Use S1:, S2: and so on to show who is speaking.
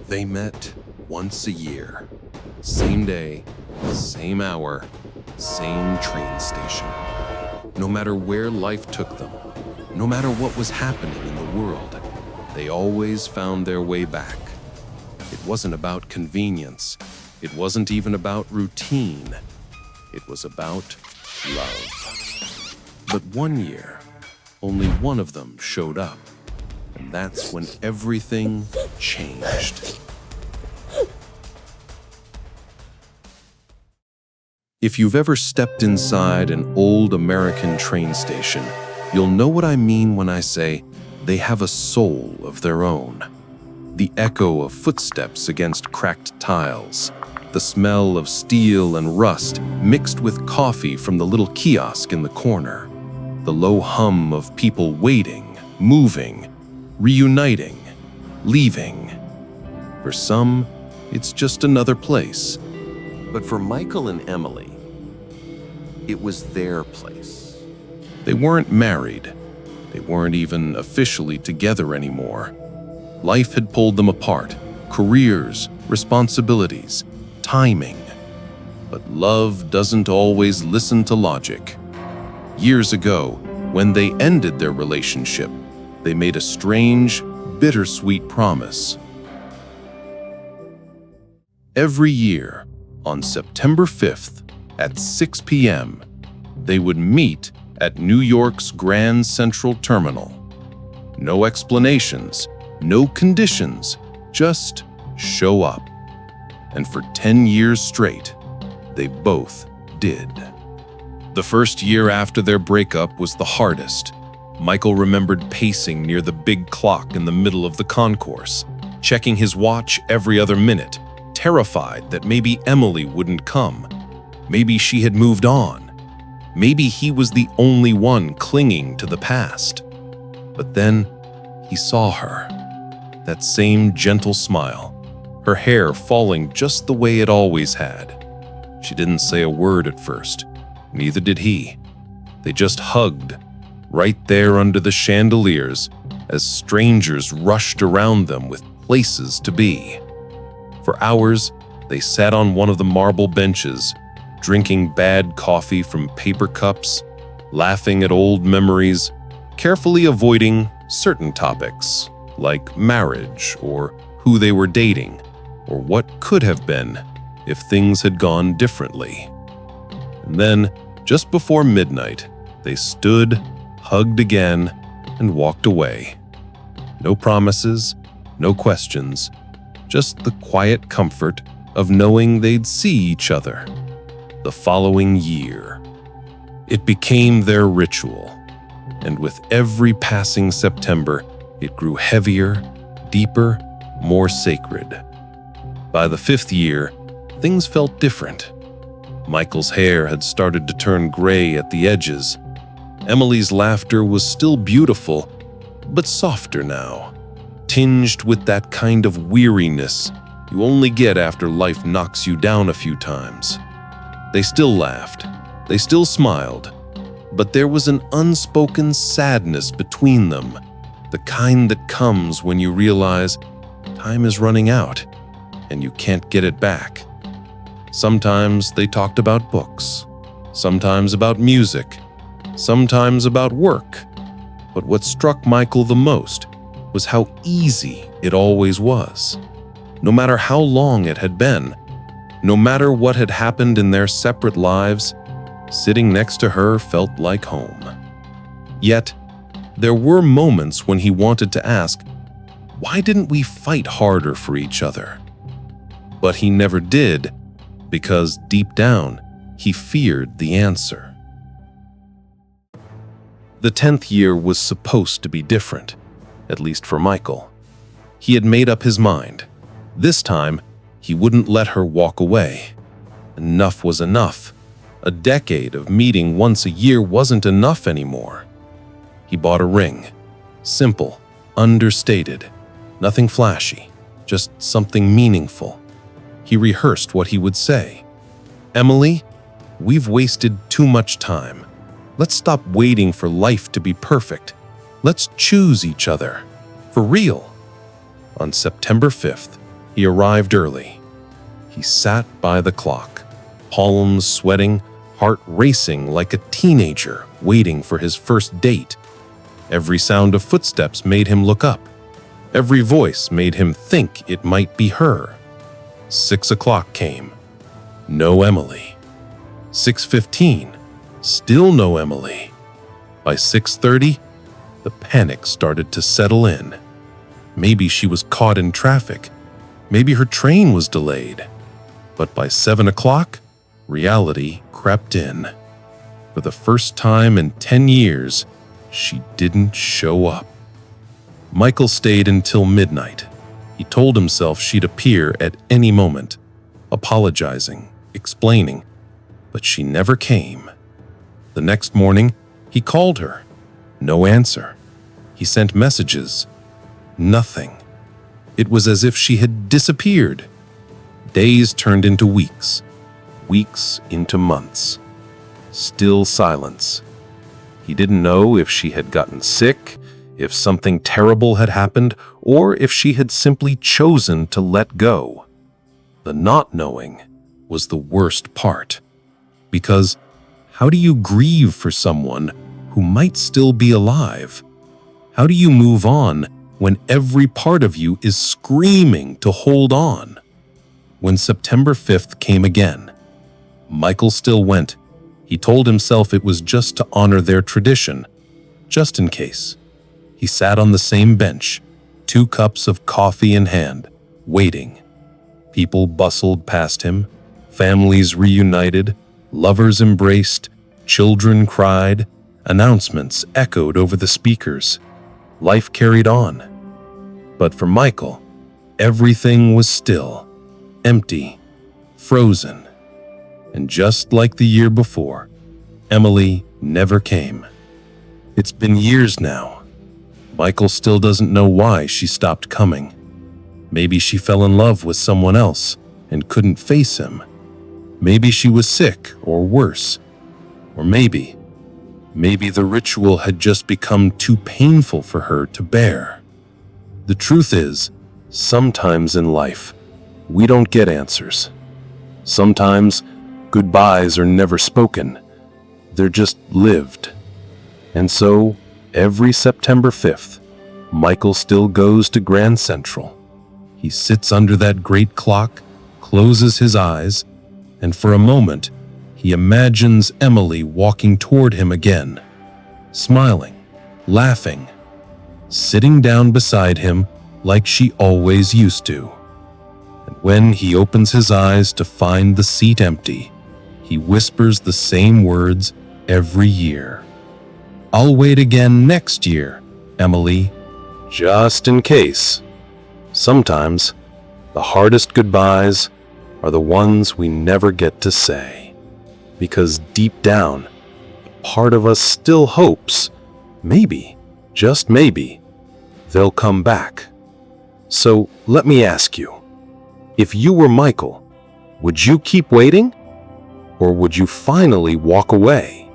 S1: They met once a year. Same day, same hour, same train station. No matter where life took them, no matter what was happening in the world, they always found their way back. It wasn't about convenience. It wasn't even about routine. It was about love. But one year, only one of them showed up. And that's when everything changed. If you've ever stepped inside an old American train station, you'll know what I mean when I say they have a soul of their own. The echo of footsteps against cracked tiles, the smell of steel and rust mixed with coffee from the little kiosk in the corner, the low hum of people waiting, moving, reuniting, leaving. For some, it's just another place. But for Michael and Emily, it was their place. They weren't married. They weren't even officially together anymore. Life had pulled them apart, careers, responsibilities, timing. But love doesn't always listen to logic. Years ago, when they ended their relationship, they made a strange, bittersweet promise. Every year, on September 5th at 6 p.m., they would meet at New York's Grand Central Terminal. No explanations, no conditions, just show up. And for 10 years straight, they both did. The first year after their breakup was the hardest. Michael remembered pacing near the big clock in the middle of the concourse, checking his watch every other minute, terrified that maybe Emily wouldn't come. Maybe she had moved on. Maybe he was the only one clinging to the past. But then he saw her. That same gentle smile, her hair falling just the way it always had. She didn't say a word at first. Neither did he. They just hugged, right there under the chandeliers, as strangers rushed around them with places to be. For hours, they sat on one of the marble benches, drinking bad coffee from paper cups, laughing at old memories, carefully avoiding certain topics, like marriage or who they were dating, or what could have been if things had gone differently. And then, just before midnight, they stood, hugged again, and walked away. No promises, no questions, just the quiet comfort of knowing they'd see each other the following year. It became their ritual, and with every passing September, it grew heavier, deeper, more sacred. By the 5th year, things felt different. Michael's hair had started to turn gray at the edges. Emily's laughter was still beautiful, but softer now, tinged with that kind of weariness you only get after life knocks you down a few times. They still laughed, they still smiled, but there was an unspoken sadness between them, the kind that comes when you realize time is running out and you can't get it back. Sometimes they talked about books, sometimes about music, sometimes about work. But what struck Michael the most was how easy it always was. No matter how long it had been, no matter what had happened in their separate lives, sitting next to her felt like home. Yet, there were moments when he wanted to ask, why didn't we fight harder for each other? But he never did, because deep down, he feared the answer. The 10th year was supposed to be different, at least for Michael. He had made up his mind. This time, he wouldn't let her walk away. Enough was enough. A decade of meeting once a year wasn't enough anymore. He bought a ring. Simple, understated, nothing flashy, just something meaningful. He rehearsed what he would say. Emily, we've wasted too much time. Let's stop waiting for life to be perfect. Let's choose each other. For real. On September 5th, He arrived early. He sat by the clock, palms sweating, heart racing like a teenager waiting for his first date. Every sound of footsteps made him look up. Every voice made him think it might be her. 6 o'clock came. No Emily. 6:15. Still no Emily. By 6:30, the panic started to settle in. Maybe she was caught in traffic. Maybe her train was delayed. But by 7 o'clock, reality crept in. For the first time in 10 years, she didn't show up. Michael stayed until midnight. He told himself she'd appear at any moment, apologizing, explaining, but she never came. The next morning, he called her. No answer. He sent messages. Nothing. It was as if she had disappeared. Days turned into weeks, weeks into months. Still silence. He didn't know if she had gotten sick, if something terrible had happened, or if she had simply chosen to let go. The not knowing was the worst part. Because how do you grieve for someone who might still be alive? How do you move on when every part of you is screaming to hold on? When September 5th came again, Michael still went. He told himself it was just to honor their tradition, just in case. He sat on the same bench, 2 cups of coffee in hand, waiting. People bustled past him, families reunited, lovers embraced, children cried, announcements echoed over the speakers. Life carried on. But for Michael, everything was still, empty, frozen. And just like the year before, Emily never came. It's been years now. Michael still doesn't know why she stopped coming. Maybe she fell in love with someone else and couldn't face him. Maybe she was sick or worse. Or maybe the ritual had just become too painful for her to bear. The truth is, sometimes in life, we don't get answers. Sometimes goodbyes are never spoken. They're just lived. And so, every September 5th, Michael still goes to Grand Central. He sits under that great clock, closes his eyes, and for a moment, he imagines Emily walking toward him again, smiling, laughing, sitting down beside him like she always used to. And when he opens his eyes to find the seat empty, he whispers the same words every year. "I'll wait again next year, Emily, just in case." Sometimes, the hardest goodbyes are the ones we never get to say. Because deep down, a part of us still hopes, maybe, just maybe, they'll come back. So let me ask you, if you were Michael, would you keep waiting? Or would you finally walk away?